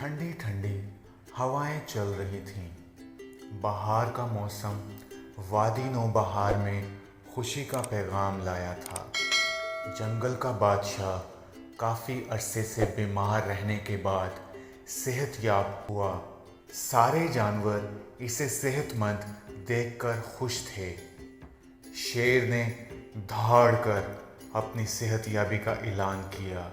ठंडी ठंडी हवाएं चल रही थीं। बहार का मौसम वादी नौबहार में खुशी का पैगाम लाया था। जंगल का बादशाह काफ़ी अरसे से बीमार रहने के बाद सेहतयाब हुआ। सारे जानवर इसे सेहतमंद देखकर खुश थे। शेर ने दहाड़ कर अपनी सेहतयाबी का ऐलान किया।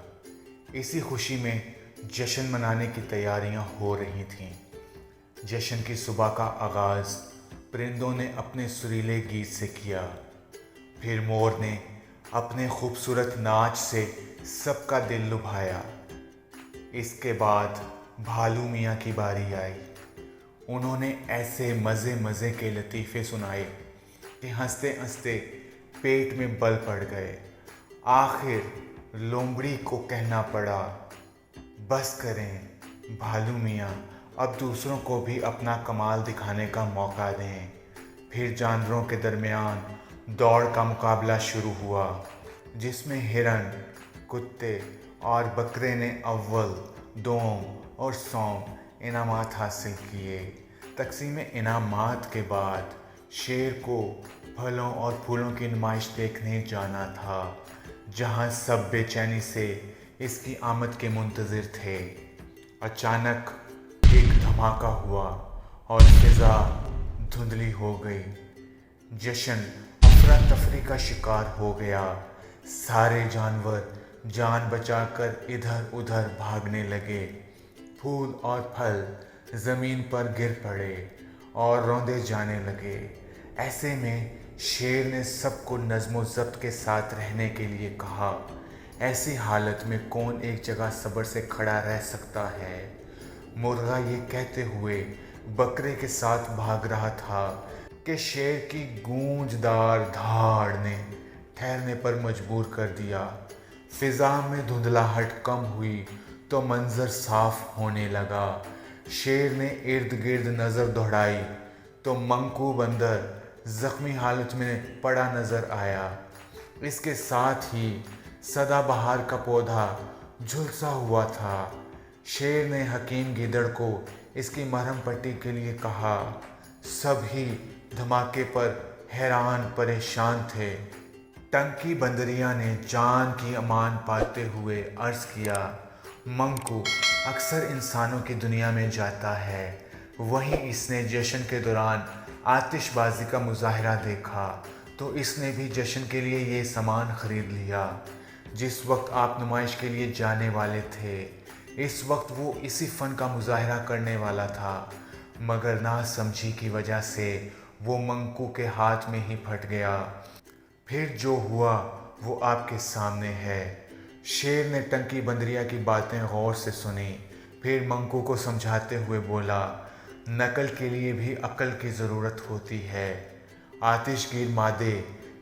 इसी खुशी में जश्न मनाने की तैयारियां हो रही थीं। जश्न की सुबह का आगाज़ परिंदों ने अपने सुरीले गीत से किया। फिर मोर ने अपने खूबसूरत नाच से सबका दिल लुभाया। इसके बाद भालू मियाँ की बारी आई। उन्होंने ऐसे मज़े मज़े के लतीफ़े सुनाए कि हंसते हंसते पेट में बल पड़ गए। आखिर लोमड़ी को कहना पड़ा, बस करें भालू मियाँ, अब दूसरों को भी अपना कमाल दिखाने का मौका दें। फिर जानवरों के दरमियान दौड़ का मुकाबला शुरू हुआ, जिसमें हिरन, कुत्ते और बकरे ने अव्वल, दोम और सौम इनामात हासिल किए। तकसीम इनामात के बाद शेर को फलों और फूलों की नुमाइश देखने जाना था, जहां सब बेचैनी से इसकी आमद के मुंतज़िर थे। अचानक एक धमाका हुआ और फिज़ा धुंधली हो गई। जश्न अफरा तफरी का शिकार हो गया। सारे जानवर जान बचाकर इधर उधर भागने लगे। फूल और फल ज़मीन पर गिर पड़े और रौंदे जाने लगे। ऐसे में शेर ने सबको नज़्म ज़ब्त के साथ रहने के लिए कहा। ऐसी हालत में कौन एक जगह सब्र से खड़ा रह सकता है। मुर्गा ये कहते हुए बकरे के साथ भाग रहा था कि शेर की गूंजदार दहाड़ ने ठहरने पर मजबूर कर दिया। फिज़ा में धुंधलाहट कम हुई तो मंजर साफ होने लगा। शेर ने इर्द गिर्द नज़र दौड़ाई तो मंकू बंदर ज़ख्मी हालत में पड़ा नज़र आया। इसके साथ ही सदाबहार का पौधा झुलसा हुआ था। शेर ने हकीम गीदड़ को इसकी मरहम पट्टी के लिए कहा। सभी धमाके पर हैरान परेशान थे। टंकी बंदरिया ने जान की अमान पाते हुए अर्ज़ किया, मंकू अक्सर इंसानों की दुनिया में जाता है। वहीं इसने जश्न के दौरान आतिशबाजी का मुजाहरा देखा तो इसने भी जश्न के लिए ये सामान ख़रीद लिया। जिस वक्त आप नुमाइश के लिए जाने वाले थे, इस वक्त वो इसी फ़न का मुजाहरा करने वाला था, मगर नासमझी की वजह से वो मंकू के हाथ में ही फट गया। फिर जो हुआ वो आपके सामने है। शेर ने टंकी बंदरिया की बातें गौर से सुनी। फिर मंकू को समझाते हुए बोला, नकल के लिए भी अक्ल की ज़रूरत होती है। आतिशगीर मादे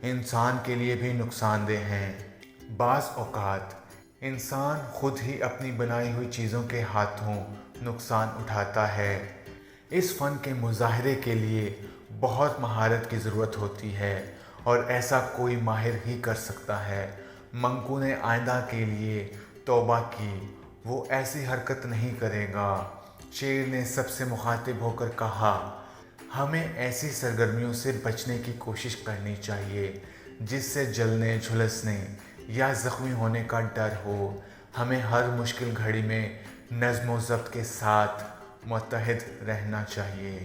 इंसान के लिए भी नुकसानदेह हैं। बाज़ औक़ात इंसान खुद ही अपनी बनाई हुई चीज़ों के हाथों नुकसान उठाता है। इस फ़न के मुजाहरे के लिए बहुत महारत की ज़रूरत होती है और ऐसा कोई माहिर ही कर सकता है। मंकू ने आइंदा के लिए तौबा की, वो ऐसी हरकत नहीं करेगा। शेर ने सबसे मुखातिब होकर कहा, हमें ऐसी सरगर्मियों से बचने की कोशिश करनी चाहिए जिससे जलने, झुलसने या ज़ख्मी होने का डर हो। हमें हर मुश्किल घड़ी में नज़्म व ज़ब्त के साथ मुत्तहिद रहना चाहिए।